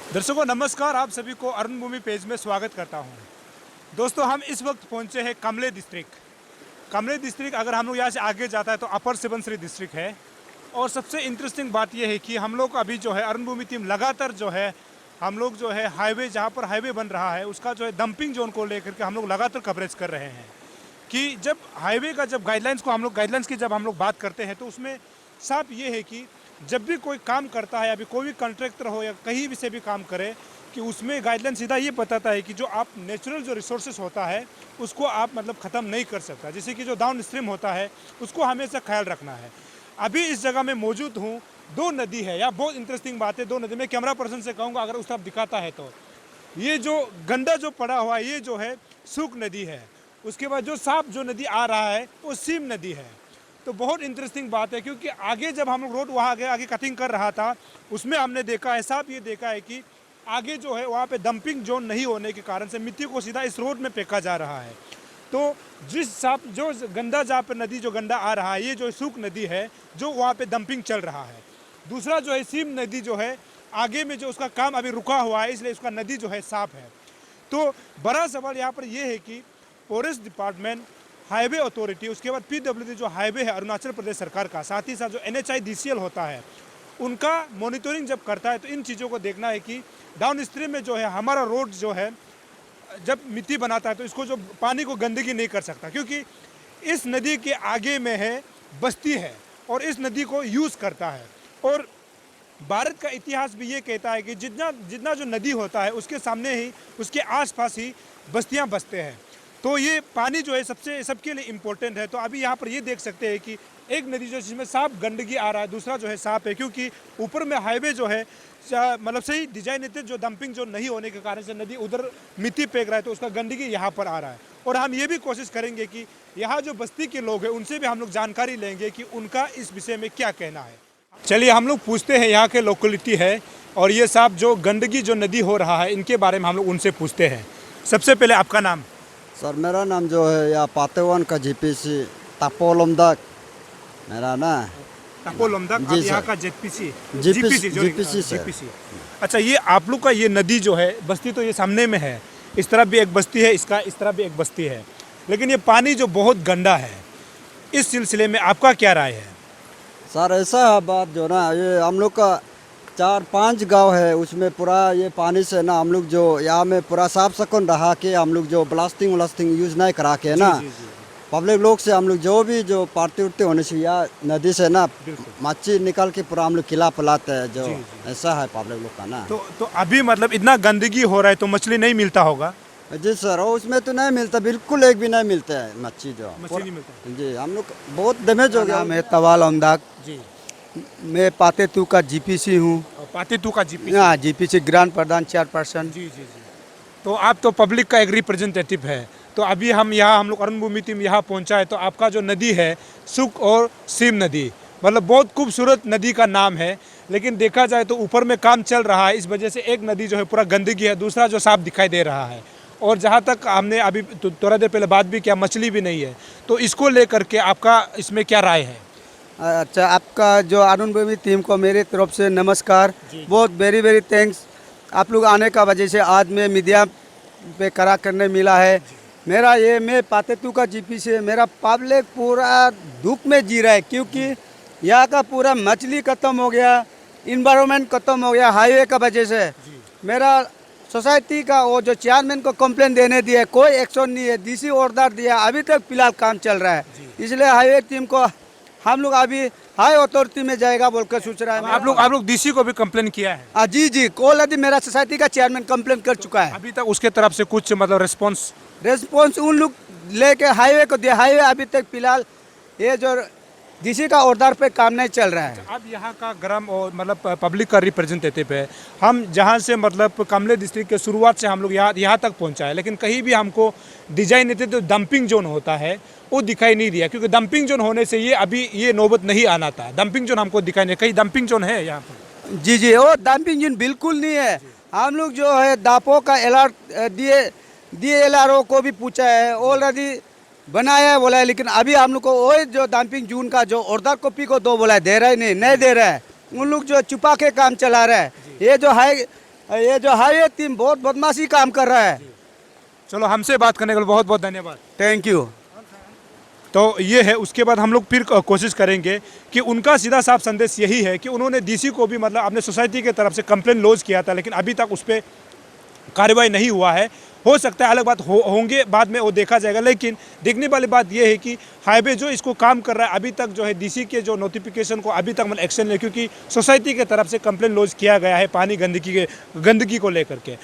दर्शकों नमस्कार, आप सभी को अरुण भूमि पेज में स्वागत करता हूं। दोस्तों हम इस वक्त पहुंचे हैं कमले डिस्ट्रिक्ट। कमले डिस्ट्रिक्ट अगर हम लोग यहाँ से आगे जाता है तो अपर सुबनसिरी डिस्ट्रिक्ट है। और सबसे इंटरेस्टिंग बात यह है कि हम लोग अभी जो है अरुण भूमि टीम लगातार जो है हम लोग जो है हाईवे, जहाँ पर हाईवे बन रहा है उसका जो है डंपिंग जोन को लेकर के हम लोग लगातार कवरेज कर रहे हैं कि जब हाईवे का जब गाइडलाइंस को हम लोग गाइडलाइंस की जब हम लोग बात करते हैं तो उसमें साफ ये है कि जब भी कोई काम करता है, अभी कोई भी कॉन्ट्रैक्टर हो या कहीं भी से भी काम करे, कि उसमें गाइडलाइन सीधा ये बताता है कि जो आप नेचुरल जो रिसोर्सेज होता है उसको आप मतलब ख़त्म नहीं कर सकता। जैसे कि जो डाउन स्ट्रीम होता है उसको हमेशा ख्याल रखना है। अभी इस जगह में मौजूद हूँ, दो नदी है, या बहुत इंटरेस्टिंग बात है, दो नदी में कैमरा पर्सन से कहूँगा अगर उस तरफ दिखाता है तो ये जो गंदा जो पड़ा हुआ है ये जो है सूख नदी है। उसके बाद जो साफ जो नदी आ रहा है वो सीम नदी है। तो बहुत इंटरेस्टिंग बात है क्योंकि आगे जब हम लोग रोड वहाँ आगे कटिंग कर रहा था उसमें हमने देखा है, साफ ये देखा है कि आगे जो है वहाँ पे डंपिंग जोन नहीं होने के कारण से मिट्टी को सीधा इस रोड में फेंका जा रहा है। तो जिस साफ जो गंदा जहाँ पर नदी जो गंदा आ रहा है ये जो सूख नदी है जो वहाँ पे डंपिंग चल रहा है। दूसरा जो है सीम नदी जो है आगे में जो उसका काम अभी रुका हुआ है इसलिए उसका नदी जो है साफ है। तो बड़ा सवाल यहाँ पर यह है कि फॉरेस्ट डिपार्टमेंट, हाईवे अथॉरिटी, उसके बाद पीडब्ल्यूडी जो हाईवे है अरुणाचल प्रदेश सरकार का, साथ ही साथ जो NHIDCL होता है उनका मॉनिटरिंग जब करता है तो इन चीज़ों को देखना है कि डाउन स्ट्रीम में जो है हमारा रोड जो है जब मिट्टी बनाता है तो इसको जो पानी को गंदगी नहीं कर सकता, क्योंकि इस नदी के आगे में है बस्ती है और इस नदी को यूज़ करता है। और भारत का इतिहास भी ये कहता है कि जितना जितना जो नदी होता है उसके सामने ही उसके आसपास ही बस्तियां बसते हैं। तो ये पानी जो है सबके लिए इम्पोर्टेंट है। तो अभी यहाँ पर ये देख सकते हैं कि एक नदी जो जिसमें साफ गंदगी आ रहा है, दूसरा जो है साफ है, क्योंकि ऊपर में हाईवे जो है मतलब सही डिजाइन जो डंपिंग जो नहीं होने के कारण से नदी उधर मिट्टी फेंक रहा है तो उसका गंदगी यहाँ पर आ रहा है। और हम ये भी कोशिश करेंगे कि यहाँ जो बस्ती के लोग हैं उनसे भी हम लोग जानकारी लेंगे कि उनका इस विषय में क्या कहना है। चलिए हम लोग पूछते हैं, यहाँ के लोकेलिटी है और ये साफ जो गंदगी जो नदी हो रहा है इनके बारे में हम लोग उनसे पूछते हैं। सबसे पहले आपका नाम? सर मेरा नाम जो है या पातेवन का GPC तापोलमदाक मेरा ना। तापोलमदाक, जी यहाँ सर। का जेपीसी GPC सर। जेपीसी। अच्छा, ये आप लोग का ये नदी जो है बस्ती तो ये सामने में है, इस तरफ भी एक बस्ती है, इसका इस तरफ भी एक बस्ती है, लेकिन ये पानी जो बहुत गंदा है, इस सिलसिले में आपका क्या राय है? सर ऐसा है बात जो ना, ये हम लोग का 4-5 गांव है, उसमें पूरा ये पानी से ना हम लोग जो यहाँ में पूरा साफ सकून रहा के हम लोग जो ब्लास्टिंग यूज़ नहीं करा के ना पब्लिक लोग से हम लोग जो भी जो पार्टी उड़ते होने से या नदी से ना मच्छी निकाल के पूरा हम लोग खिला पिलाते हैं जो। ऐसा है पब्लिक लोग का ना। तो अभी मतलब इतना गंदगी हो रहा है तो मछली नहीं मिलता होगा? जी सर, और उसमें तो नहीं मिलता, बिल्कुल एक भी नहीं मिलता है मच्छी जो नहीं मिलता जी। हम लोग बहुत डैमेज हो गया। मैं तवाल अमदाक जी। मैं पातेतू का GPC हूँ। पातेतू का जीपी? हाँ, GPC ग्रांड प्रधान चेयरपर्सन। जी जी जी। तो आप तो पब्लिक का एक रिप्रेजेंटेटिव है। तो अभी हम लोग अरुण भूमि टीम यहाँ पहुँचा है तो आपका जो नदी है सुख और सीम नदी, मतलब बहुत खूबसूरत नदी का नाम है, लेकिन देखा जाए तो ऊपर में काम चल रहा है, इस वजह से एक नदी जो है पूरा गंदगी है, दूसरा जो साफ दिखाई दे रहा है। और जहाँ तक हमने अभी थोड़ा देर पहले बात भी किया, मछली भी नहीं है, तो इसको लेकर के आपका इसमें क्या राय है? अच्छा, आपका जो अरुण भूमि टीम को मेरी तरफ से नमस्कार, बहुत वेरी वेरी थैंक्स। आप लोग आने का वजह से आज मैं मीडिया पे करा करने मिला है। मेरा ये मैं पातेतू का GPC से मेरा पब्लिक पूरा दुख में जी रहा है, क्योंकि यहाँ का पूरा मछली ख़त्म हो गया, इन्वायरमेंट ख़त्म हो गया हाईवे का वजह से। मेरा सोसाइटी का वो जो चेयरमैन को कंप्लेंट देने दिया, कोई एक्शन नहीं है, DC ऑर्डर दिया, अभी तक फिलहाल काम चल रहा है। इसलिए हाईवे टीम को हम लोग अभी हाई अथॉरिटी में जाएगा बोलकर सोच रहा है। आप लोग DC को भी कंप्लेन किया है? जी, ऑलरेडी मेरा सोसाइटी का चेयरमैन कंप्लेंट कर चुका है। अभी तक उसके तरफ से कुछ मतलब रिस्पॉन्स उन लोग लेके हाईवे को दिया, हाईवे अभी तक फिलहाल ये जो DC का ऑर्डर पे काम नहीं चल रहा है। अब यहाँ का ग्राम और मतलब पब्लिक का रिप्रेजेंटेटिव है, हम जहाँ से मतलब कमले डिस्ट्रिक्ट के शुरुआत से हम लोग यहाँ तक पहुँचा है, लेकिन कहीं भी हमको डिजाइनेटेड जो डंपिंग जोन होता है वो दिखाई नहीं दिया, क्योंकि डंपिंग जोन होने से ये अभी ये नौबत नहीं आना था। डंपिंग जोन हमको दिखाई नहीं, कहीं डंपिंग जोन है यहाँ पर? जी, वो डंपिंग जोन बिल्कुल नहीं है। हम लोग जो है दापो का अलर्ट DLRO को भी पूछा है, ऑलरेडी बनाया है बोला है, लेकिन अभी हम लोग को वो जो डंपिंग जोन का जो ऑर्डर कॉपी को दो बोला है, दे रहा है नहीं दे रहा है। उन लोग जो छुपा के काम चला रहा है। ये जो ये जो हाईवे टीम बहुत बदमाशी काम कर रहा है। चलो, हमसे बात करने के लिए बहुत बहुत धन्यवाद। Thank you. तो ये है, उसके बाद हम लोग फिर कोशिश करेंगे कि उनका सीधा साफ संदेश यही है कि उन्होंने डीसी को भी मतलब अपने सोसाइटी की तरफ से कंप्लेन लॉन्च किया था, लेकिन अभी तक उस पर कार्रवाई नहीं हुआ है। हो सकता है अलग बात होंगे बाद में, वो देखा जाएगा। लेकिन देखने वाली बात यह है कि हाईवे जो इसको काम कर रहा है अभी तक जो है डीसी के जो नोटिफिकेशन को अभी तक मतलब एक्शन ले, क्योंकि सोसाइटी के तरफ से कंप्लेन लॉन्च किया गया है पानी गंदगी को लेकर के।